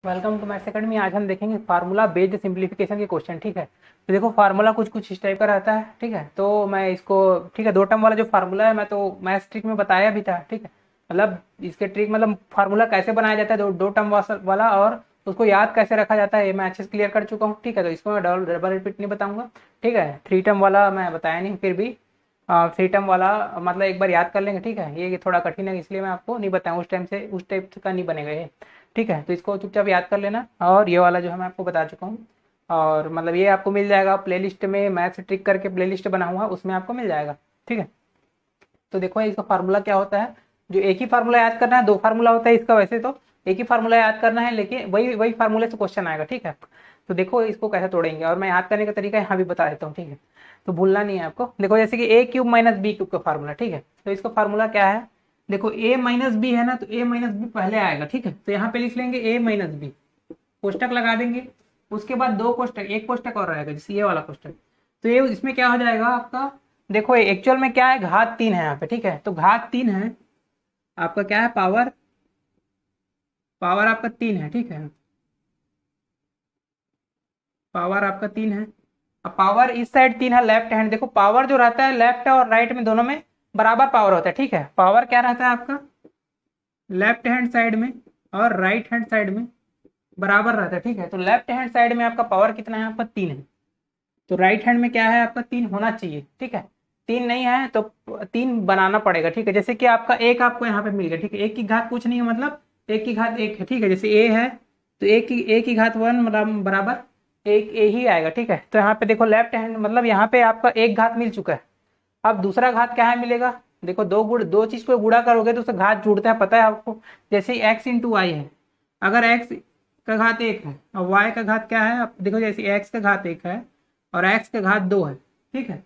Welcome to maths academy. आज हम देखेंगे फार्मूला बेस्ड सिंप्लीफिकेशन के क्वेश्चन। ठीक है, तो देखो फार्मूला कुछ कुछ इस टाइप का रहता है। ठीक है, तो मैं इसको ठीक है दो टर्म वाला जो फार्मूला है मैं तो मैथ्स ट्रिक में बताया भी था। ठीक है, मतलब इसके ट्रिक मतलब फार्मूला कैसे बनाया जाता है दो दो टर्म वाला, और उसको याद कैसे रखा जाता है ये मैं अच्छे से क्लियर कर चुका हूँ। ठीक है, तो इसको मैं डबल रिपीट नहीं बताऊंगा। ठीक है, थ्री टर्म वाला मैं बताया नहीं, फिर भी थ्री टर्म वाला मतलब एक बार याद कर लेंगे। ठीक है, ये थोड़ा कठिन है इसलिए मैं आपको नहीं बताऊँ, उस टाइम से उस टाइप का नहीं बनेगा ये। ठीक है, तो इसको चुपचाप याद कर लेना। और ये वाला जो है मैं आपको बता चुका हूँ, और मतलब ये आपको मिल जाएगा प्लेलिस्ट में, मैथ्स ट्रिक करके प्लेलिस्ट बना हुआ उसमें आपको मिल जाएगा। ठीक है, तो देखो इसका फार्मूला क्या होता है। जो एक ही फार्मूला याद करना है, दो फार्मूला होता है इसका वैसे तो, एक ही फार्मूला याद करना है, लेकिन वही वही फार्मूले से क्वेश्चन आएगा। ठीक है, तो देखो इसको कैसे तोड़ेंगे, और मैं याद करने का तरीका यहाँ भी बता देता हूँ। ठीक है, तो भूलना नहीं है आपको। देखो जैसे कि ए क्यूब माइनस बी क्यूब का फार्मूला। ठीक है, तो इसका फार्मूला क्या है, देखो ए माइनस बी है ना, तो ए माइनस बी पहले आएगा। ठीक है, तो यहाँ पे लिख लेंगे ए माइनस बी, कोष्टक लगा देंगे। उसके बाद दो कोष्टक, एक कोष्टक और रहेगा जैसे ये वाला कोष्टक। तो ये इसमें क्या हो जाएगा आपका, देखो एक्चुअल में क्या है, घात 3 है यहाँ पे। ठीक है, तो घात 3 है आपका, क्या है, पावर, पावर आपका 3 है। ठीक है, पावर आपका 3 है। अब पावर इस साइड 3 है, लेफ्ट हैंड, देखो पावर जो रहता है लेफ्ट और राइट में दोनों में बराबर पावर होता है। ठीक है, पावर क्या रहता है आपका लेफ्ट हैंड साइड में और राइट हैंड साइड में बराबर रहता है। ठीक है, तो लेफ्ट हैंड साइड में आपका पावर कितना है, आपका 3 है। तो राइट हैंड में क्या है, आपका 3 होना चाहिए। ठीक है, 3 नहीं है तो 3 बनाना पड़ेगा। ठीक है, जैसे कि आपका एक आपको यहाँ पे मिल गया। ठीक है, एक की घात कुछ नहीं है, मतलब एक की घात एक है। ठीक है, जैसे ए है तो एक की घात 1 बराबर एक ए ही आएगा। ठीक है, तो यहाँ पे देखो लेफ्ट हैंड मतलब यहाँ पे आपका एक घात मिल चुका है। अब दूसरा घात क्या है मिलेगा, देखो दो चीज को गुणा करोगे तो उसका घात जुड़ता है, पता है आपको। जैसे एक्स इंटू वाई है, अगर एक्स का घात एक है और वाई का घात क्या है, अब देखो जैसे एक्स का घात एक है और एक्स का घात 2 है। ठीक है,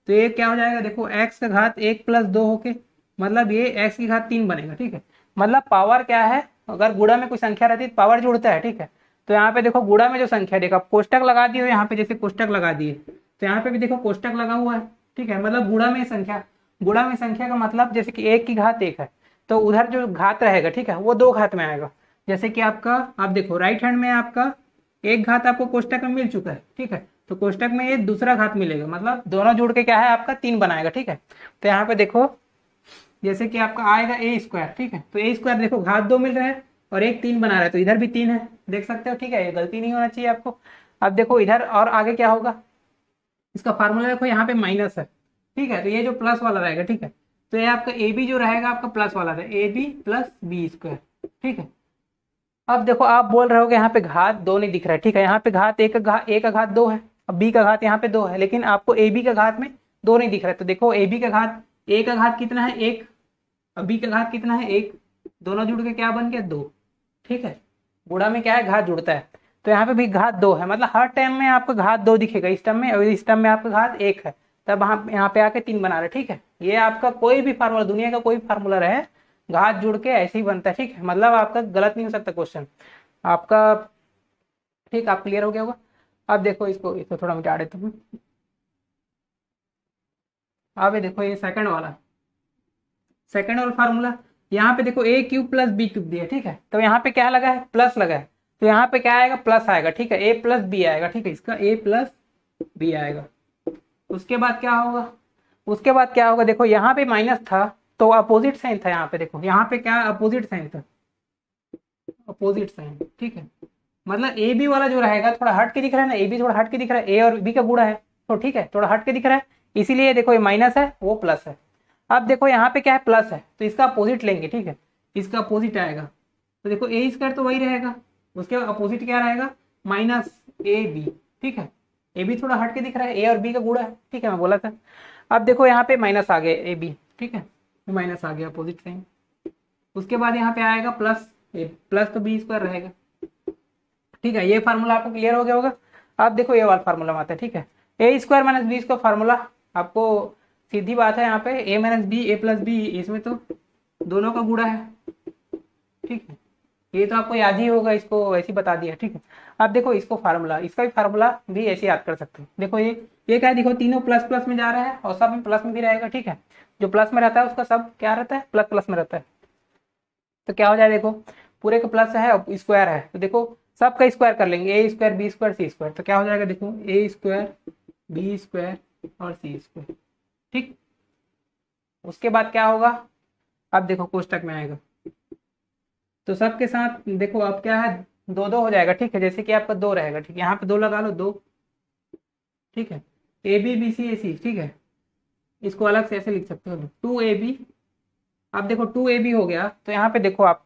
तो ये क्या हो जाएगा, देखो एक्स का घात 1 प्लस 2 होके मतलब ये एक्स की घात 3 बनेगा। ठीक है, मतलब पावर क्या है, अगर गुणा में कोई संख्या रहती है पावर जुड़ता है। ठीक है, तो यहाँ पे देखो गुणा में जो संख्या, देखो कोष्टक लगा दिए यहाँ पे, जैसे कोष्टक लगा दिए तो यहाँ पे भी देखो कोष्टक लगा हुआ है। ठीक है, मतलब गुणा में संख्या, गुणा में संख्या का मतलब जैसे कि एक की घात एक है तो उधर जो घात रहेगा, ठीक है, वो दो घात में आएगा। जैसे कि आपका, आप देखो राइट हैंड में आपका एक घात आपको कोष्टक में मिल चुका है। ठीक है, तो कोष्टक में ये दूसरा घात मिलेगा, मतलब दोनों जोड़ के क्या है आपका 3 बनाएगा। ठीक है, तो यहाँ पे देखो जैसे कि आपका आएगा ए स्क्वायर। ठीक है, तो ए स्क्वायर देखो घात 2 मिल रहा है और एक 3 बना रहा है, तो इधर भी 3 है, देख सकते हो। ठीक है, ये गलती नहीं होना चाहिए आपको। अब देखो इधर और आगे क्या होगा, इसका फार्मूला देखो यहाँ पे माइनस है। ठीक है, तो ये जो प्लस वाला रहेगा। ठीक है, तो ये आपका ए बी जो रहेगा आपका प्लस वाला रहेगा, A B plus B square. ठीक है, अब देखो आप बोल रहे हो यहाँ पे घात 2 नहीं दिख रहा है। ठीक है, यहाँ पे घात ए का घात 2 है, अब बी का घात यहाँ पे 2 है, लेकिन आपको ए बी का घात में 2 नहीं दिख रहा है। तो देखो ए बी का घात, ए का घात कितना है 1, अब बी का घात कितना है 1, दोनों जुड़ के क्या बन गया 2। ठीक है, गुणा में क्या है घात जुड़ता है, तो यहाँ पे भी घात 2 है, मतलब हर टाइम में आपको घात 2 दिखेगा इस टर्म में, और इस टर्म में आपका घात 1 है, तब हम यहाँ पे आके 3 बना रहे। ठीक है, ये आपका कोई भी फार्मूला, दुनिया का कोई फार्मूला रहे, घात जुड़ के ऐसे ही बनता है। ठीक है, मतलब आपका गलत नहीं हो सकता क्वेश्चन आपका। ठीक, आप क्लियर हो गया होगा। अब देखो इसको इसको थोड़ा मिटा देता हूँ। अब ये देखो ये सेकंड वाला फार्मूला, यहाँ पे देखो ए क्यूब प्लस बी क्यूब दिया। ठीक है, तो यहाँ पे क्या लगा है, प्लस लगा है, तो यहाँ पे क्या आएगा, प्लस आएगा। ठीक है, ए प्लस बी आएगा। ठीक है, इसका ए प्लस बी आएगा। उसके बाद क्या होगा, उसके बाद क्या होगा, देखो यहाँ पे माइनस था तो अपोजिट साइन था, यहाँ पे देखो यहाँ पे क्या अपोजिट साइन था, अपोजिट साइन। ठीक है, मतलब ए बी वाला जो रहेगा थोड़ा हट के दिख रहा है ना, ए बी थोड़ा हट के दिख रहा है, ए और बी का गुणा है, तो ठीक है थोड़ा हट के दिख रहा है, इसीलिए देखो ये माइनस है वो प्लस है। अब देखो यहाँ पे क्या है, प्लस है, तो इसका अपोजिट लेंगे। ठीक है, इसका अपोजिट आएगा, तो देखो ए स्क्वायर तो वही रहेगा, उसके अपोजिट क्या रहेगा, माइनस ए बी। ठीक है, ए बी थोड़ा हट के दिख रहा है, ए और बी का गुणा है। ठीक है, मैं बोला था। अब देखो यहाँ पे माइनस आ गया ए बी। ठीक है, माइनस आ गया अपोजिट साइन। उसके बाद यहाँ पे आएगा प्लस, प्लस तो बी स्क्वायर रहेगा। ठीक है, ये फार्मूला आपको क्लियर हो गया होगा। अब देखो ये वाला फार्मूला में आता है। ठीक है, A square minus B square formula आपको सीधी बात है, यहाँ पे A minus B, A plus B, इसमें तो दोनों का गुणा है। ठीक है, ये तो आपको याद ही होगा, इसको वैसे ही बता दिया। ठीक है, अब देखो इसको फार्मूला, इसका भी फार्मूला भी ऐसे याद कर सकते हैं। देखो ये क्या है, देखो तीनों प्लस प्लस में जा रहा है और सब में प्लस में भी रहेगा। ठीक है, जो प्लस में रहता है उसका सब क्या रहता है, प्लस प्लस में रहता है। तो क्या हो जाए, देखो पूरे का प्लस है और स्क्वायर है, तो देखो सबका स्क्वायर कर लेंगे, ए square B square C square, तो क्या हो जाएगा देखो ए स्क्वायर बी स्क्वायर और सी स्क्वायर। ठीक, उसके बाद क्या होगा, अब देखो कोष्टक में आएगा तो सबके साथ देखो अब क्या है, दो दो हो जाएगा। ठीक है, जैसे कि आपका दो रहेगा, ठीक है, यहाँ पे दो लगा लो, दो। ठीक है, ए बी बी सी ए सी, ठीक है, इसको अलग से ऐसे लिख सकते हो, टू ए बी। अब देखो टू ए बी हो गया, तो यहाँ पे देखो आप,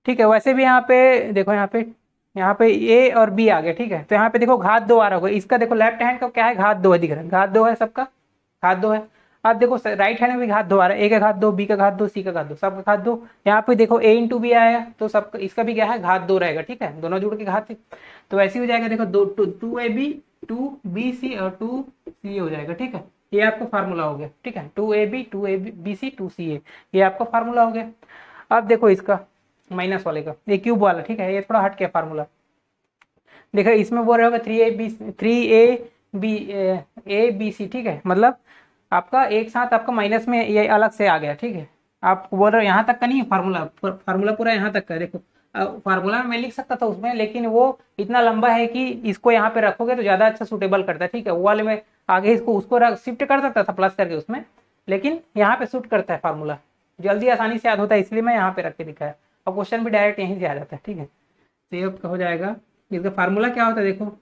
ठीक है, वैसे भी यहाँ पे देखो, यहाँ पे ए और बी आ गया। ठीक है, तो यहाँ पे देखो घात दो आ रहा होगा, इसका देखो लेफ्ट हैंड का क्या है, घात दो है, दिख रहा है, घात दो है, सबका घात दो है। अब देखो राइट हैंड में भी घात दो आ रहा है, ए का घात दो, बी का घात दो, सी का घात दो, सबका घात दो। यहाँ पे देखो ए इंटू बी आया, तो सबका इसका भी क्या है, घात दो रहेगा। ठीक है, दोनों जुड़ के घात है, तो ऐसे हो जाएगा देखो, दो two A B two B C और टू सी हो जाएगा। ठीक है, ये आपका फार्मूला हो गया। ठीक है, two A B C two C A, ये आपका फार्मूला हो गया। अब देखो इसका माइनस वाले का, ये क्यूब वाला, ठीक है, ये थोड़ा हट गया फार्मूला। देखो इसमें बोल रहे होगा ए बी सी, ठीक है, मतलब आपका एक साथ आपका माइनस में ये अलग से आ गया। ठीक है, आप बोल रहे हो यहाँ तक का नहीं, फार्मूला फार्मूला पूरा यहाँ तक का है। देखो फार्मूला में मैं लिख सकता था उसमें, लेकिन वो इतना लंबा है कि इसको यहाँ पे रखोगे तो ज्यादा अच्छा सूटेबल करता है। ठीक है, वो वाले में आगे इसको उसको शिफ्ट कर सकता था प्लस करके उसमें, लेकिन यहाँ पे सूट करता है फार्मूला, जल्दी आसानी से याद होता है, इसलिए मैं यहाँ पे रख के दिखाया, और क्वेश्चन भी डायरेक्ट यहीं से आ जाता है। ठीक है, तो ये हो जाएगा, इसका फार्मूला क्या होता है देखो,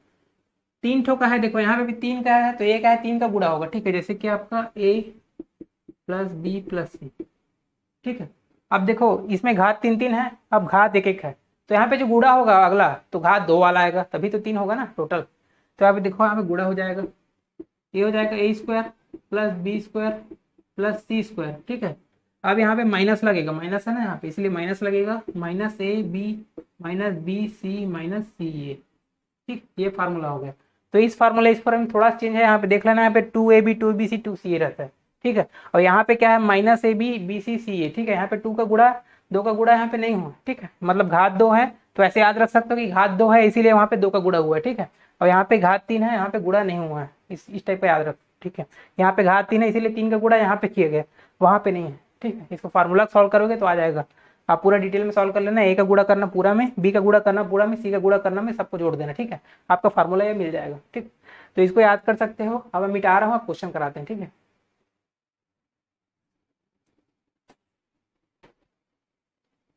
तीन ठो का है, देखो यहाँ पे भी तीन का है, तो ये क्या है, तीन का गुणा होगा। ठीक है, जैसे कि आपका ए प्लस बी प्लस सी। ठीक है, अब देखो इसमें घात तीन तीन है, अब घात एक एक है, तो यहाँ पे जो गुणा होगा अगला, तो घात दो वाला आएगा, तभी तो तीन होगा ना टोटल। तो यहाँ पे देखो यहाँ पे गुणा हो जाएगा, ये हो जाएगा A square plus B square plus C square. ठीक है, अब यहाँ पे माइनस लगेगा, माइनस है ना यहाँ पे, इसलिए माइनस लगेगा, minus A B C minus C A. ठीक, ये फार्मूला हो गया। तो इस फार्मूला इस फॉर्म में थोड़ा चेंज है, यहाँ पे देख लेना, यहाँ पे two A B two B C two C A रहता है। ठीक है, और यहाँ पे क्या है, minus A B B C C A. ठीक है, यहाँ पे टू का गुणा दो का गुणा यहाँ पे नहीं हुआ। ठीक है, मतलब घात दो है, तो ऐसे याद रख सकते हो कि घात दो है, इसीलिए वहाँ पे दो का गुणा हुआ है। ठीक है, और यहाँ पे घात तीन है, यहाँ पे गुणा नहीं हुआ है, इस टाइप का याद रख। ठीक है, यहाँ पे घात तीन है, इसीलिए तीन का गुणा यहाँ पे किया गया, वहाँ पे नहीं है। ठीक है, इसको फार्मूला सॉल्व करोगे तो आ जाएगा, आप पूरा डिटेल में सॉल्व कर लेना, ए का गुणा करना पूरा में, बी का गुणा करना पूरा में, सी का गुणा करना में, सबको जोड़ देना। ठीक है, आपका फार्मूला ये मिल जाएगा। ठीक, तो इसको याद कर सकते हो। अब मैं मिटा रहा हूँ, आप क्वेश्चन कराते हैं। ठीक है,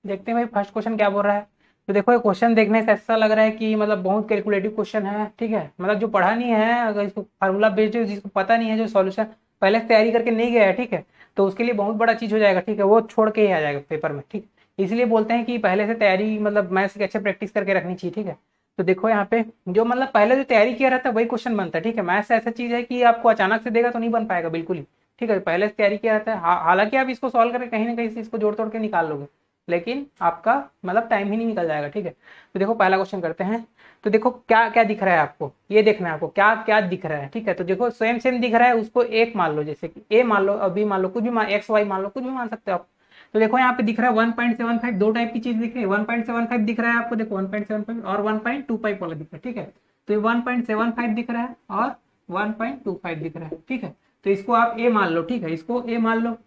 देखते हैं भाई फर्स्ट क्वेश्चन क्या बोल रहा है। तो देखो ये क्वेश्चन देखने से ऐसा लग रहा है कि मतलब बहुत कैलकुलेटिव क्वेश्चन है। ठीक है, मतलब जो पढ़ा नहीं है, अगर इसको फार्मूला बेस्ड, जिसको पता नहीं है, जो सॉल्यूशन पहले से तैयारी करके नहीं गया है, ठीक है, तो उसके लिए बहुत बड़ा चीज हो जाएगा। ठीक है, वो छोड़ के ही आ जाएगा पेपर में। ठीक, इसलिए बोलते हैं कि पहले से तैयारी, मतलब मैथ्स की अच्छे प्रैक्टिस करके रखनी चाहिए। ठीक है, तो देखो यहाँ पे जो मतलब पहले जो तैयारी किया रहता है वही क्वेश्चन बनता है। ठीक है, मैथ्स ऐसा चीज है कि आपको अचानक से देगा तो नहीं बन पाएगा बिल्कुल ही। ठीक है, पहले से तैयारी किया रहता है, हालांकि आप इसको सॉल्व करके कहीं ना कहीं से इसको जोड़ तोड़ के निकाल लोगे, लेकिन आपका मतलब टाइम ही नहीं निकल जाएगा। ठीक है, तो देखो पहला क्वेश्चन करते हैं। तो देखो क्या क्या दिख रहा है आपको, ये देखना है आपको क्या क्या दिख रहा है। ठीक है, तो देखो सेम सेम दिख रहा है, उसको एक मान लो, जैसे कि ए मान लो और बी मान लो, कुछ भी एक्स वाई मान लो, कुछ भी मान सकते हो आप। तो देखो यहाँ पे दिख रहा है 1.75, दो टाइप की चीज दिख रही है, 1.75 दिख रहा है आपको, देखो 1.75 और 1.25 वाला दिख रहा है। ठीक है, तो ये 1.75 दिख रहा है और 1.25 दिख रहा है। ठीक है, तो इसको आप ए मान लो। ठीक है, इसको ए मान लो,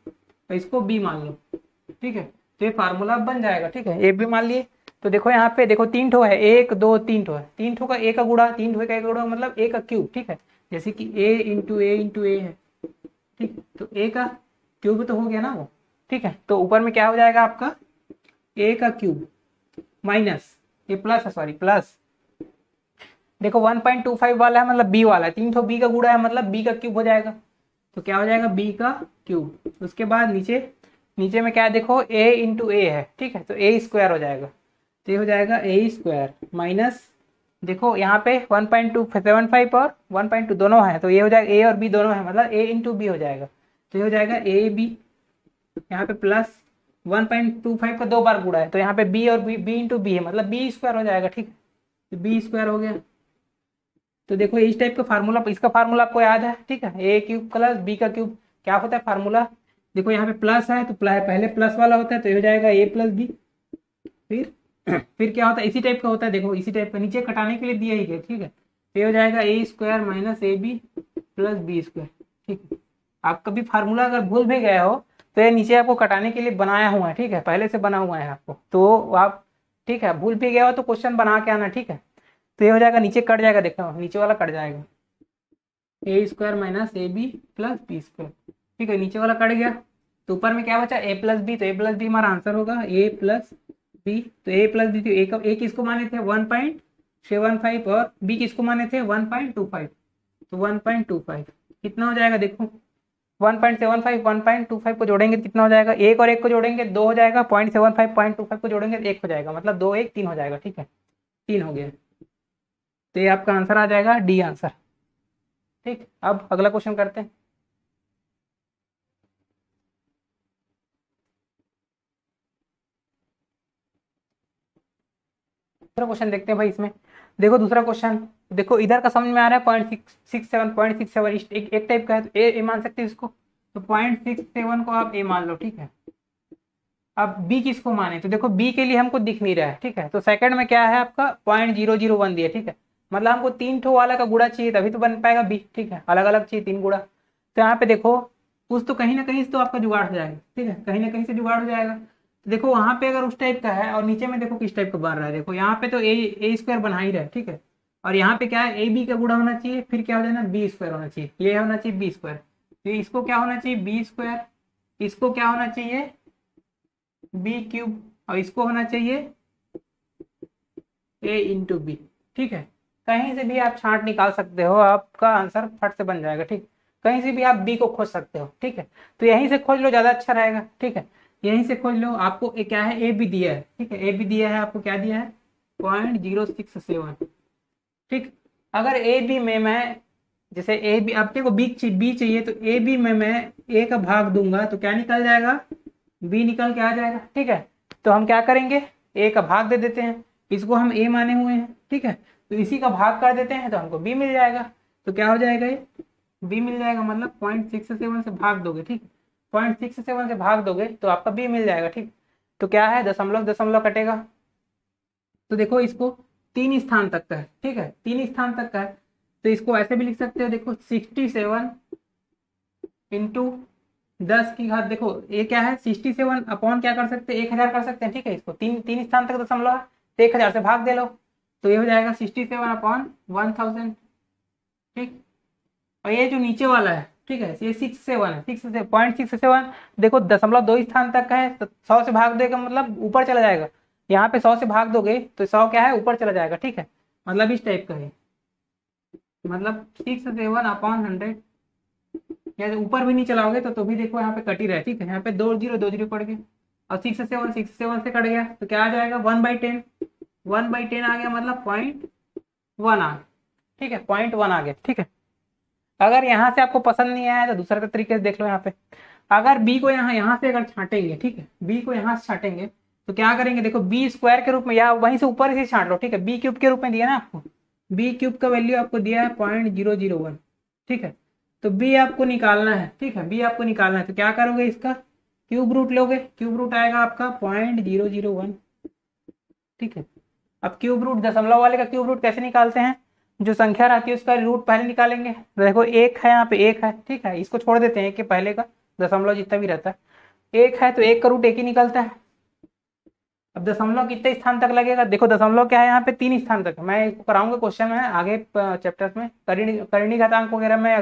इसको बी मान लो। ठीक है, तो ये फार्मूला बन जाएगा। ठीक है, ए भी मान लिए। तो देखो यहाँ पे देखो तीन ठो है, एक दो तीन ठो है, तीन ठो का ए का गुणा, तीन ठो का ए का गुणा मतलब ए का क्यूब। ठीक है, जैसे कि ए इंटू ए है। ठीक है, तो ए का क्यूब तो हो गया ना वो। ठीक है, तो ऊपर में क्या हो जाएगा आपका, ए का क्यूब माइनस ये प्लस है, सॉरी प्लस, देखो 1.25 वाला है मतलब बी वाला है, तीन ठो बी का गुणा है मतलब बी का क्यूब हो जाएगा। तो क्या हो जाएगा, बी का क्यूब। उसके बाद नीचे में क्या है, देखो a इंटू ए है। ठीक है, तो ए स्क्वायर हो जाएगा, तो ये हो जाएगा ए स्क्वायर माइनस, देखो यहाँ पे 1.275 और 1.2 दोनों है, तो ये हो जाएगा ए और बी दोनों है, मतलब ए इंटू बी हो जाएगा। तो ये हो जाएगा ए बी, यहाँ पे प्लस 1.25 का दो बार गुणा है, तो यहाँ पे बी और बी इंटू बी है, मतलब बी स्क्वायर हो जाएगा। ठीक है, तो बी स्क्वायर हो गया। तो देखो इस टाइप का फार्मूला, इसका फार्मूला आपको याद है। ठीक है, ए क्यूब प्लस बी का क्यूब क्या होता है फार्मूला, देखो यहाँ पे प्लस है तो पहले प्लस वाला होता है, तो ये हो जाएगा ए प्लस बी। फिर क्या होता है, इसी टाइप का होता है, देखो इसी टाइप का, नीचे कटाने के लिए दिया ही है। ठीक है, तो ये हो जाएगा A square minus A B plus B square. ठीक है, आप कभी फार्मूला अगर भूल भी गए हो तो ये नीचे आपको कटाने के लिए बनाया हुआ है, ठीक है, पहले से बना हुआ है आपको, तो आप ठीक है भूल भी गया हो तो क्वेश्चन बना के आना, ठीक है। तो ये हो जाएगा, नीचे कट जाएगा, देखो नीचे वाला कट जाएगा, A square minus A B plus B square, ठीक है, नीचे वाला कट गया, तो ऊपर में क्या बचा ए प्लस बी, तो ए प्लस बी हमारा आंसर होगा ए प्लस बी। तो ए प्लस बी, तो ए किसको माने थे 1.75 और बी किसको माने थे 1.25, तो 1.25 कितना हो जाएगा देखो, 1.75 1.25 को जोड़ेंगे कितना हो जाएगा, एक और एक को जोड़ेंगे 2 हो जाएगा, 0.75 0.25 को जोड़ेंगे 1 हो जाएगा, मतलब 2 1 3 हो जाएगा, ठीक है, 3 हो गया। तो ये आपका आंसर आ जाएगा डी आंसर। ठीक, अब अगला क्वेश्चन करते हैं। दूसरा क्वेश्चन देखते हैं भाई इसमें। देखो दूसरा क्वेश्चन, देखो इधर का समझ में आ रहा है 0.67 एक टाइप का है, तो ए मान सकते हैं इसको, तो 0.67 को आप ए मान लो, ठीक है। अब बी किसको माने, तो देखो बी के लिए हमको दिख नहीं रहा है, ठीक है, तो सेकंड में क्या है आपका 0.001 दिया, ठीक है, मतलब हमको 3 ठो वाला का गुड़ा चाहिए तभी तो बन पाएगा बी, ठीक है, अलग अलग चाहिए 3 गुड़ा। तो यहाँ पे देखो कुछ तो कहीं ना कहीं से तो आपका जुगाड़ हो जाएगा, ठीक है, कहीं ना कहीं से जुगाड़ हो जाएगा। तो देखो वहां पे अगर उस टाइप का है और नीचे में देखो किस टाइप का बन रहा है, देखो यहाँ पे तो ए स्क्वायर बना ही रहा है, ठीक है, और यहाँ पे क्या है ए बी का गुड़ा होना चाहिए, फिर क्या हो जाना बी स्क्वायर होना चाहिए, ये होना चाहिए बी स्क्वायर, तो इसको क्या होना चाहिए बी स्क्वायर, इसको क्या होना चाहिए बी क्यूब, और इसको होना चाहिए ए इंटू बी, ठीक है। कहीं से भी आप छांट निकाल सकते हो, आपका आंसर फट से बन जाएगा, ठीक, कहीं से भी आप बी को खोज सकते हो, ठीक है, तो यहीं से खोज लो ज्यादा अच्छा रहेगा, ठीक है, यहीं से खोज लो। आपको क्या है ए भी दिया है, ठीक है, ए भी दिया है, आपको क्या दिया है 0.067, ठीक। अगर ए बी में मैं जैसे ए बी अपने को बी चाहिए, तो ए बी में मैं ए का भाग दूंगा तो क्या निकल जाएगा बी निकल के आ जाएगा, ठीक है। तो हम क्या करेंगे ए का भाग दे देते हैं, इसको हम ए माने हुए हैं, ठीक है, तो इसी का भाग कर देते हैं तो हमको बी मिल जाएगा। तो क्या हो जाएगा ये बी मिल जाएगा, मतलब 0.67 से भाग दोगे, ठीक, 0.67 से भाग दोगे तो आपका बी मिल जाएगा, ठीक। तो क्या है दशमलव दशमलव कटेगा, तो देखो इसको 3 स्थान तक का है, ठीक है, 3 स्थान तक का है, तो इसको ऐसे भी लिख सकते हो, देखो 67 इंटू 10 की घात, देखो ये क्या है 67 अपॉन क्या कर सकते हैं 1000 कर सकते हैं, ठीक है, इसको तीन स्थान तक दशमलव है तो 1000 से भाग दे लो, तो ये हो जाएगा 67 अपॉन 1000, ठीक। और ये जो नीचे वाला है, ठीक है, ये 67 है, 0.67 देखो दशमलव 2 स्थान तक का है, तो 100 से भाग देगा मतलब ऊपर चला जाएगा, यहाँ पे 100 से भाग दोगे तो 100 क्या है ऊपर चला जाएगा, ठीक है, मतलब इस टाइप का है, मतलब 67 अपॉन 100, या ऊपर भी नहीं चलाओगे तो भी देखो यहाँ पे कट ही रहा है, ठीक है, यहाँ पे 2 0 पड़ गए, और 6 से 7 से कट गया तो क्या आ जाएगा 1/10, 1/10 आ गया, मतलब 0.1 आ गया, ठीक है, 0.1 आ गया, ठीक है। अगर यहाँ से आपको पसंद नहीं आया तो दूसरे तरीके से देख लो, यहाँ पे अगर बी को यहाँ से अगर छाटेंगे, ठीक है, बी को यहाँ से छाटेंगे तो क्या करेंगे, देखो बी स्क्वायर के रूप में या वहीं से ऊपर से छाट लो, ठीक है, बी क्यूब के रूप में दिया ना आपको, बी क्यूब का वैल्यू आपको दिया है 0.001, ठीक है, तो बी आपको निकालना है, ठीक है, बी आपको निकालना है, तो क्या करोगे इसका क्यूब रूट लोगे, क्यूब रूट आएगा आपका 0.001, ठीक है। अब क्यूब रूट दशमलव वाले का क्यूब रूट कैसे निकालते हैं, जो संख्या रहती है उसका रूट पहले निकालेंगे, देखो एक है यहाँ पे एक है, ठीक है, इसको छोड़ देते हैं एक के पहले का दशमलव जितना भी रहता है एक है, तो एक का रूट एक ही निकलता है। अब दशमलव कितने स्थान तक लगेगा, देखो दशमलव क्या है यहाँ पे 3 स्थान तक, मैं कराऊंगा क्वेश्चन में आगे चैप्टर्स में करणीय घातांक वगैरह में,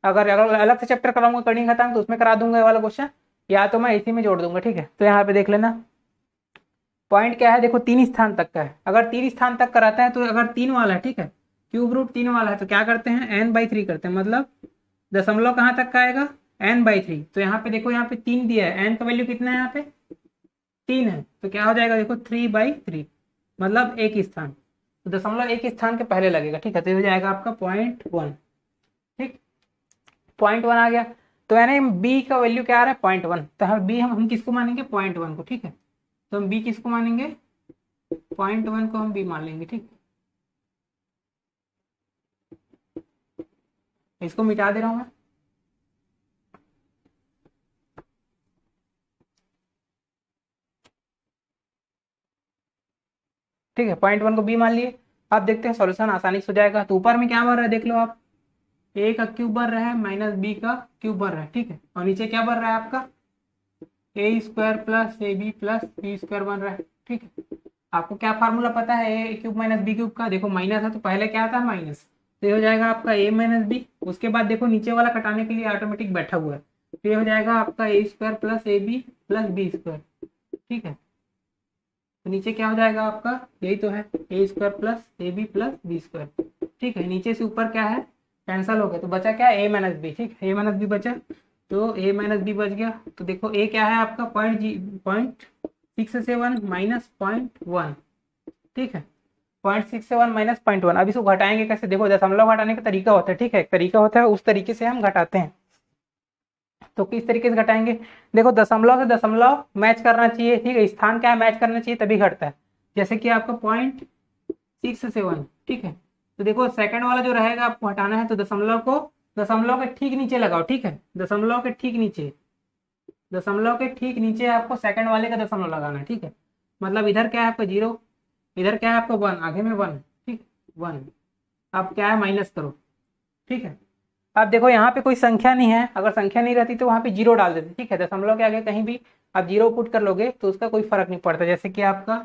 अगर अलग से चैप्टर कराऊंगा करणीय घातांक तो उसमें करा दूंगा ये वाला क्वेश्चन, या तो मैं इसी में जोड़ दूंगा, ठीक है। तो यहाँ पे देख लेना पॉइंट क्या है, देखो 3 स्थान तक का है, अगर 3 स्थान तक कराता है तो अगर 3 वाला है, ठीक है, क्यूब रूट 3 वाला है तो क्या करते हैं n/3 करते हैं, मतलब दशमलव कहाँ तक का आएगा n/3, तो यहाँ पे देखो यहाँ पे 3 दिया है, n का वैल्यू कितना है यहाँ पे 3 है, तो क्या हो जाएगा देखो 3/3, मतलब एक स्थान, तो दशमलव एक स्थान के पहले लगेगा, ठीक है, तो ये हो जाएगा आपका 0.1, ठीक, 0.1 आ गया। तो यानी बी का वैल्यू क्या आ रहा है 0.1, तो हम बी हम किसको मानेंगे 0.1 को, ठीक है, तो हम बी किसको मानेंगे 0.1 को हम बी मान लेंगे, ठीक, इसको मिटा दे रहा हूं मैं, ठीक है, 0.1 को बी मान लिए। आप देखते हैं सॉल्यूशन आसानी से हो जाएगा। तो ऊपर में क्या बन रहा है देख लो आप, ए का क्यूब बन रहा है माइनस बी का क्यूब बन रहा है, ठीक है, और नीचे क्या बन रहा है आपका A square plus A B plus B square बन रहा है। ठीक है, आपको क्या फार्मूला पता है A cube minus B cube का? देखो माइनस है तो पहले क्या था माइनस, तो ये हो जाएगा आपका ए माइनस बी। उसके बाद देखो नीचे वाला कटाने के लिए ऑटोमेटिक बैठा हुआ है, तो ये हो जाएगा आपका A square plus A B plus B square. ठीक है, तो नीचे क्या हो जाएगा आपका, यही तो है A square plus A B plus B square. ठीक है, नीचे से ऊपर क्या है, कैंसल हो गया, तो बचा क्या, ए माइनस बी। ठीक है, ए माइनस बी बचा, तो ए माइनस बी बच गया। तो देखो ए क्या है आपका, 0.67 माइनस 0.1। ठीक है, 0.67 माइनस 0.1। अब इसको घटाएंगे कैसे, देखो दशमलव घटाने का तरीका होता है। ठीक है, एक तरीका होता है, उस तरीके से हम घटाते हैं। तो किस तरीके से घटाएंगे, देखो दशमलव से दशमलव मैच करना चाहिए। ठीक है, स्थान क्या मैच करना चाहिए तभी घटता है। जैसे कि आपका 0.67। ठीक है, तो देखो सेकंड वाला जो रहेगा आपको हटाना है, तो दशमलव के ठीक नीचे लगाओ। ठीक है, दशमलव के ठीक नीचे, दशमलव के ठीक नीचे आपको सेकंड वाले का दशमलव लगाना है। ठीक है, मतलब इधर क्या है आपका 0, इधर क्या है आपका 1, आगे में 1। ठीक, 1। अब क्या है, माइनस करो। ठीक है, अब देखो यहाँ पे कोई संख्या नहीं है, अगर संख्या नहीं रहती तो वहाँ पे 0 डाल देते। ठीक है, दशमलव के आगे कहीं भी आप 0 पुट कर लोगे तो उसका कोई फर्क नहीं पड़ता। जैसे कि आपका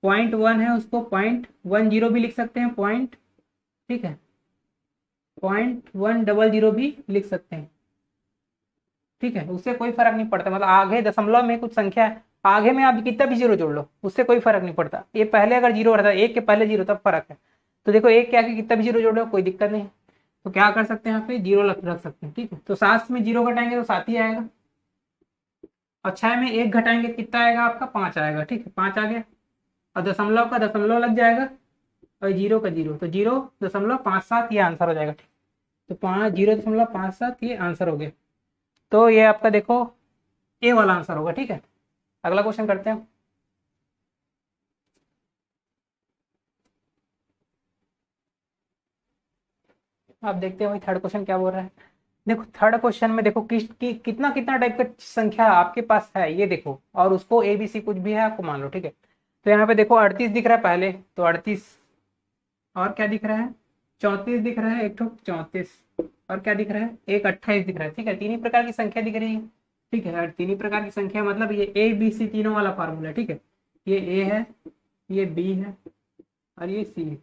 0.1 है, उसको 0.10 भी लिख सकते हैं, पॉइंट। ठीक है, 0.100 भी लिख सकते हैं। ठीक है, उससे कोई फर्क नहीं पड़ता, मतलब आगे दशमलव में कुछ संख्या है, आगे में आप कितना भी 0 जोड़ लो उससे कोई फर्क नहीं पड़ता। ये पहले अगर 0 रहता, एक के पहले 0 तब फर्क है। तो देखो एक के आगे कितना भी 0 जोड़ लो कोई दिक्कत नहीं है, तो क्या कर सकते हैं यहाँ पे 0 रख सकते हैं। ठीक है, तो 7 में 0 घटाएंगे तो 7 ही आएगा, और 6 में 1 घटाएंगे कितना आएगा आपका, 5 आएगा। ठीक है, 5 आ गया, और दशमलव का दशमलव लग जाएगा, और 0 का 0, तो 0.57 ये आंसर हो जाएगा। ठीक, तो 0.57 ये आंसर हो गया। तो ये आपका देखो ए वाला आंसर होगा। ठीक है, अगला क्वेश्चन करते हैं। आप देखते हैं भाई थर्ड क्वेश्चन क्या बोल रहा है। देखो थर्ड क्वेश्चन में देखो कितना कितना टाइप का संख्या आपके पास है ये देखो, और उसको ए बी सी कुछ भी है आपको मान लो। ठीक है, तो यहाँ पे देखो 38 दिख रहा है पहले, तो 38, और क्या दिख रहा है, 34 दिख रहा है, एक ठो 34, और क्या दिख रहा है, एक 28 दिख रहा है। ठीक है, तीन ही प्रकार की संख्या दिख रही है। ठीक है, और तीन ही प्रकार की संख्या मतलब ये ए बी सी तीनों वाला फार्मूला है। ठीक है, ये ए है, ये बी है, और ये सी है।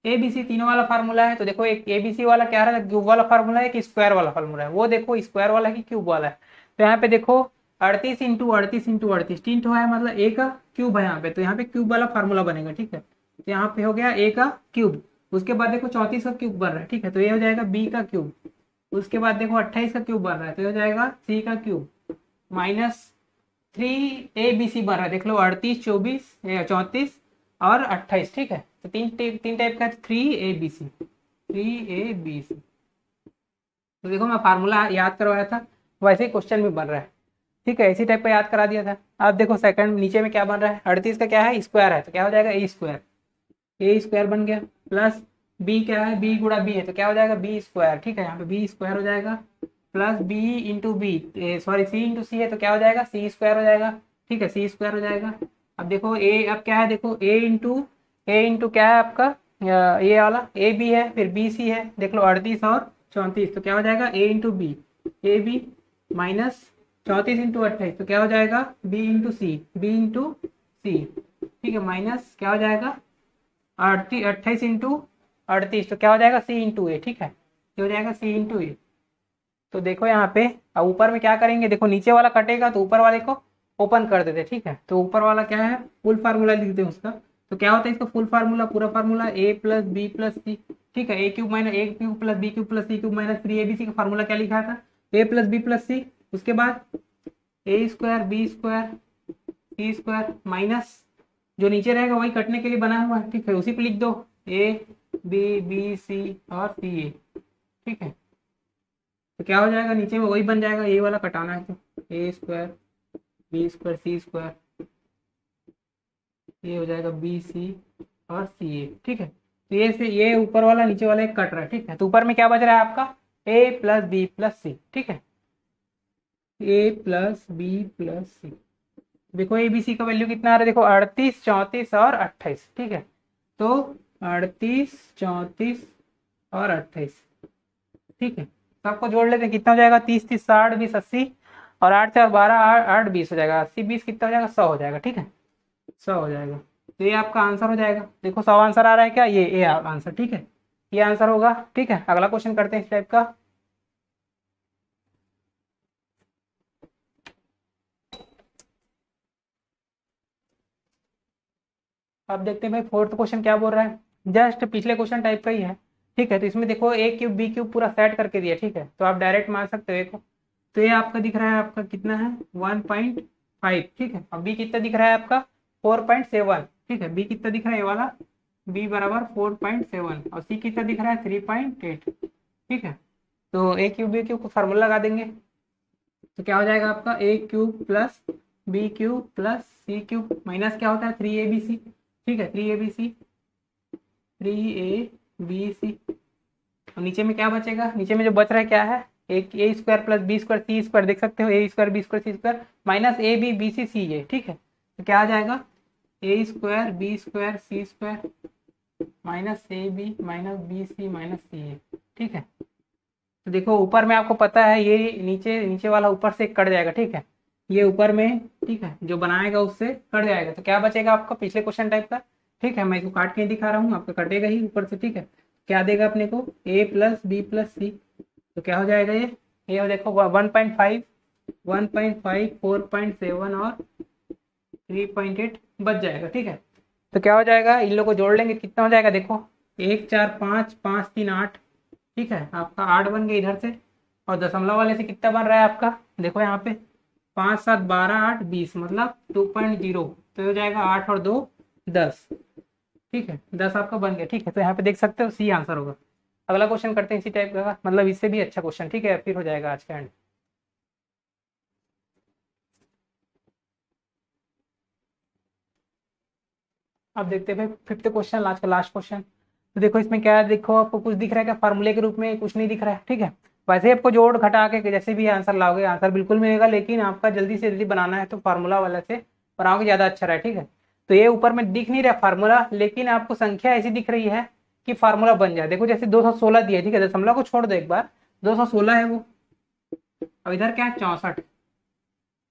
ए बी सी तीनों वाला फार्मूला है, तो देखो एक ए बी सी वाला क्या है, क्यूब वाला फार्मूला है कि स्क्वायर वाला फार्मूला है, वो देखो स्क्वायर वाला है कि क्यूब वाला है। तो यहाँ पे देखो 38 × 38 × 38 तीन ठो है, मतलब ए का क्यूब है यहाँ पे, तो यहाँ पे क्यूब वाला फार्मूला बनेगा। ठीक है, तो यहाँ पे हो गया ए का क्यूब। उसके बाद देखो 34 का क्यूब बन रहा है। ठीक है, तो ये हो जाएगा बी का क्यूब। उसके बाद देखो 28 का क्यूब बन रहा है, तो ये हो जाएगा सी का क्यूब, माइनस 3 ABC बन रहा है, देख लो 38 24 34 और 28। ठीक है, तो तीन टाइप का 3ABC। तो देखो मैं फार्मूला याद करवाया था, वैसे ही क्वेश्चन भी बन रहा है। ठीक है, इसी टाइप का याद करा दिया था। अब देखो सेकंड नीचे में क्या बन रहा है, 38 का क्या है, स्क्वायर है, तो क्या हो जाएगा ए स्क्वायर बन गया, प्लस बी क्या है, बी गुणा बी है, तो क्या हो जाएगा बी स्क्वायर। ठीक है, यहाँ पे बी स्क्वायर हो जाएगा, plus B into B, sorry C into C है, तो क्या हो जाएगा सी स्क्वायर हो जाएगा। ठीक है, सी स्क्वायर हो जाएगा। अब देखो ए, अब क्या है, देखो ए इंटू क्या है आपका, ये वाला ए बी है, फिर बी सी है, देख लो 38 और 34, तो क्या हो जाएगा A into B, A B, minus 34 into 28, तो क्या हो जाएगा बी इंटू सी, ठीक है, माइनस क्या हो जाएगा 28 इंटू 38, तो क्या हो जाएगा सी इंटू ए। ठीक है, ये हो जाएगा सी इंटू ए। तो देखो यहाँ पे अब ऊपर में क्या करेंगे, देखो नीचे वाला कटेगा तो ऊपर वाले को ओपन कर देते। ठीक है, तो ऊपर वाला क्या है, फुल फार्मूला लिखते हैं उसका, तो क्या होता है इसका फुल फार्मूला, पूरा formula A plus B plus C. ठीक है, A cube plus B cube plus C cube minus 3ABC का फार्मूला क्या लिखा था, A plus B plus C, उसके बाद A square B square C square, minus जो नीचे रहेगा वही कटने के लिए बना हुआ है। ठीक है, उसी पे लिख दो ए बी सी और सी ए। ठीक है, तो क्या हो जाएगा नीचे में वही बन जाएगा, ये वाला कटाना है, तो ए square B square C square, ये हो जाएगा बी सी और सी ए। ठीक है, तो ये ऊपर वाला नीचे वाला एक कट रहा है। ठीक है, तो ऊपर में क्या बच रहा है आपका ए प्लस बी प्लस सी। ठीक है, ए प्लस बी प्लस सी, देखो ए बी सी का वैल्यू कितना आ रहा है, देखो 38 34 और 28। ठीक है, तो 38 34 और 28। ठीक है, सबको जोड़ लेते हैं, कितना हो जाएगा 30 30 60 20 80 और 8 से और 12 8 20 हो जाएगा, 80 20 कितना हो जाएगा, 100 हो जाएगा। ठीक है, 100 हो जाएगा। तो ये आपका आंसर हो जाएगा। देखो 100 आंसर आ रहा है क्या, ये आंसर। ठीक है, ये आंसर होगा। ठीक है, अगला क्वेश्चन करते हैं इस टाइप का। अब देखते हैं भाई फोर्थ क्वेश्चन क्या बोल रहा है, जस्ट पिछले क्वेश्चन टाइप का ही है। ठीक है, तो इसमें देखो ए क्यूब बी क्यूब पूरा सेट करके दिया। ठीक है, तो आप डायरेक्ट मान सकते हो ए को। तो ये आपका दिख रहा है, आपका कितना है 1.5। ठीक है, अब बी कितना दिख रहा है आपका 4.7। ठीक है, बी कितना दिख रहा है ये वाला, बी बराबर 4.7 और सी कितना दिख रहा है 3.8। ठीक है, तो ए क्यूब बी क्यूब को फार्मूला लगा देंगे। तो क्या हो जाएगा आपका A cube plus B cube plus C cube minus क्या होता है 3abc। ठीक है, 3abc 3abc। और नीचे में क्या बचेगा, नीचे में जो बच रहा है क्या है, एक A square plus B square C square, देख सकते हो A square B square C square minus A B B C C A. ठीक है, तो क्या आ जाएगा A square B square C square minus A B minus B C minus C A. ठीक है, तो देखो ऊपर में आपको पता है ये नीचे नीचे वाला ऊपर से कट जाएगा। ठीक है, ये ऊपर में ठीक है जो बनाएगा उससे कट जाएगा, तो क्या बचेगा आपका पिछले क्वेश्चन टाइप का। ठीक है, मैं इसको काट के दिखा रहा हूँ, आपका कटेगा ही ऊपर से। ठीक है, क्या देगा अपने को ए प्लस बी प्लस सी, तो क्या हो जाएगा ये हो देखो 1.5 1.5 4.7 और 3.8 बच जाएगा। ठीक है, तो क्या हो जाएगा, इन लोगों को जोड़ लेंगे कितना हो जाएगा, देखो 1 4 5 5 3 8। ठीक है, आपका 8 बन गया इधर से, और दशमलव वाले से कितना बन रहा है आपका, देखो यहाँ पे 5 7 12 8 20 मतलब 2.0, तो हो जाएगा 8 और 2 10। ठीक है, 10 आपका बन गया। ठीक है, तो यहाँ पे देख सकते हो सी आंसर होगा। अगला क्वेश्चन करते हैं इसी टाइप का, मतलब इससे भी अच्छा क्वेश्चन। ठीक है, फिर हो जाएगा आज का एंड। अब देखते हैं भाई फिफ्थ क्वेश्चन, आज का लास्ट क्वेश्चन। तो देखो इसमें क्या है, देखो आपको कुछ दिख रहा है क्या, फार्मूले के रूप में कुछ नहीं दिख रहा है। ठीक है, वैसे ही आपको जोड़ घटा के जैसे भी आंसर लाओगे आंसर बिल्कुल मिलेगा, लेकिन आपका जल्दी से जल्दी बनाना है तो फार्मूला वाला से बनाओगे ज़्यादा अच्छा रहे। ठीक है, तो ये ऊपर में दिख नहीं रहा फार्मूला, लेकिन आपको संख्या ऐसी दिख रही है कि फार्मूला बन जाए। देखो जैसे 216 दिया है। ठीक है, दशमलव को छोड़ दो एक बार, 216 है वो, अब इधर क्या है 64।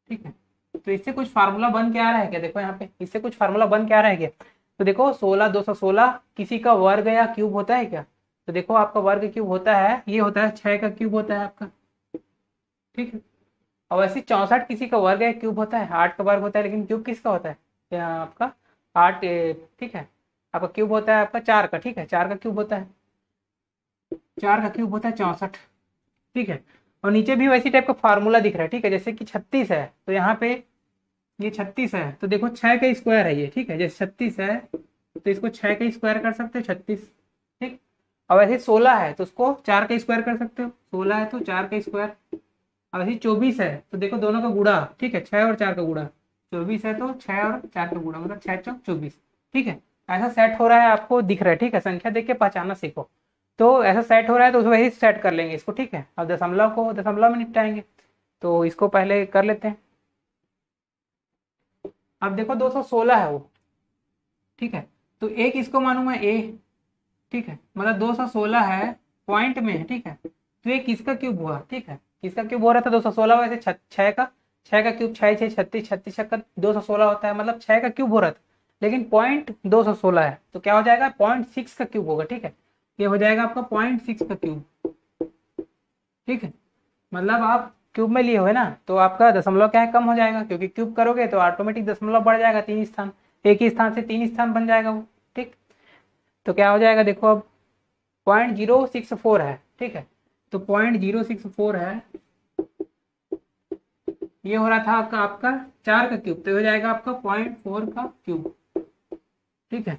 ठीक है, तो इससे कुछ फार्मूला बन के आ रहा है क्या, देखो यहाँ पे इससे कुछ फार्मूला बन के आ रहा है क्या। तो देखो 16 216 किसी का वर्ग या क्यूब होता है क्या, तो देखो आपका वर्ग क्यूब होता है, ये होता है 6 का क्यूब होता है आपका। ठीक है, और वैसे 64 किसी का वर्ग या क्यूब होता है, 8 का वर्ग होता है, लेकिन क्यूब किसका होता है आपका 8। ठीक है, आपका क्यूब होता है आपका 4 का। ठीक है, 4 का क्यूब होता है, 4 का क्यूब होता है 64। ठीक है, और नीचे भी वैसी टाइप का फार्मूला दिख रहा है। ठीक है, जैसे कि 36 है तो यहाँ पे ये 36 है, तो देखो 6 का स्क्वायर है ये। ठीक है, जैसे 36 है तो इसको 6 का स्क्वायर कर सकते हो 36। ठीक, और वैसे 16 है तो उसको 4 का स्क्वायर कर सकते हो, 16 है तो 4 का स्क्वायर। और वैसे 24 है तो देखो दोनों का गुणा। ठीक है, 6 और 4 का गुणा, 24 है तो 6 और 4 का गुणा मतलब 6 चौक 24। ठीक है, ऐसा सेट हो रहा है, आपको दिख रहा है। ठीक है, संख्या देख के पहचानना सीखो। तो ऐसा सेट हो रहा है तो वही सेट कर लेंगे इसको। ठीक है, अब दशमलव को दशमलव में निपटाएंगे, तो इसको पहले कर लेते हैं। अब देखो 216 है वो। ठीक है, तो एक इसको मानू मैं ए। ठीक है, मतलब 216 है पॉइंट में है। ठीक है, तो ये किसका क्यूब हुआ। ठीक है, किसका क्यूब हो रहा था 216, वैसे 6 का, 6 का क्यूब 6 6 36 36 का 216 होता है, मतलब 6 का क्यूब हो रहा था, लेकिन पॉइंट 216 है तो क्या हो जाएगा 0.6 का क्यूब होगा। ठीक है, ये हो जाएगा आपका 0.6 का क्यूब। ठीक है, मतलब आप क्यूब में लिए हुए ना, तो आपका दशमलव क्या है कम हो जाएगा, क्योंकि क्यूब करोगे तो ऑटोमेटिक दशमलव बढ़ जाएगा 3 स्थान, एक ही स्थान से 3 स्थान बन जाएगा वो। ठीक, तो क्या हो जाएगा देखो अब 0.064 है। ठीक है, तो 0.064 है, ये हो रहा था आपका 4 का क्यूब, तो हो जाएगा आपका 0.4 का क्यूब। ठीक है,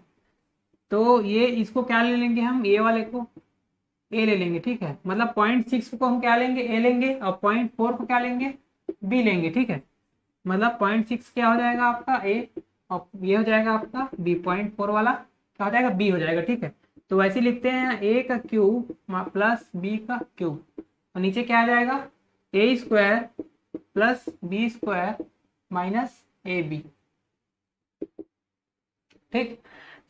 तो ये इसको क्या ले लेंगे हम, ए वाले को ए ले लेंगे। ठीक है, मतलब 0.6 को हम क्या लेंगे ए लेंगे, और 0.4 को क्या लेंगे बी लेंगे। ठीक है, मतलब 0.6 क्या हो जाएगा आपका ए, और ये हो जाएगा आपका बी, 0.4 वाला क्या हो जाएगा बी हो जाएगा। ठीक है, तो वैसे लिखते हैं ए का क्यूब प्लस बी का क्यूब, और नीचे क्या आ जाएगा A square plus B square minus A B. ठीक,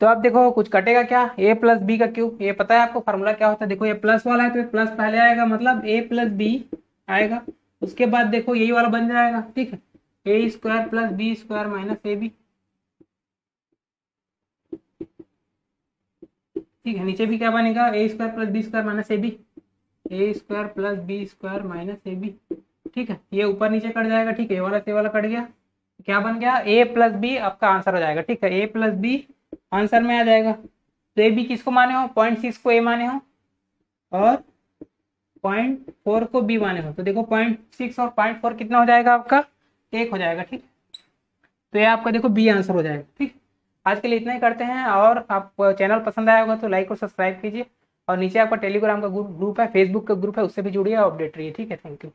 तो अब देखो कुछ कटेगा क्या, ए प्लस बी का क्यूब, ये पता है आपको फार्मूला क्या होता है, देखो ये प्लस वाला है तो ये प्लस पहले आएगा, मतलब ए प्लस बी आएगा, उसके बाद देखो यही वाला बन जाएगा, ठीक है, A square plus B square minus A B, ठीक है। नीचे भी क्या बनेगा, A square plus B square minus A B, A square plus B square minus A B, ठीक है। ये ऊपर नीचे कट जाएगा, ठीक है, ये वाला से वाला कट गया, क्या बन गया, ए प्लस बी आपका आंसर हो जाएगा, ठीक है, ए प्लस बी आंसर में आ जाएगा। तो ए बी किसको माने हो, 0.6 को ए माने हो और 0.4 को बी माने हो, तो देखो 0.6 और 0.4 कितना हो जाएगा आपका, 1 हो जाएगा, ठीक। तो ये आपका देखो बी आंसर हो जाएगा, ठीक। आज के लिए इतना ही करते हैं, और आप चैनल पसंद आया होगा तो लाइक और सब्सक्राइब कीजिए, और नीचे आपका टेलीग्राम का ग्रुप है, फेसबुक का ग्रुप है, उससे भी जुड़िए और अपडेट रहिए, ठीक है। Thank you.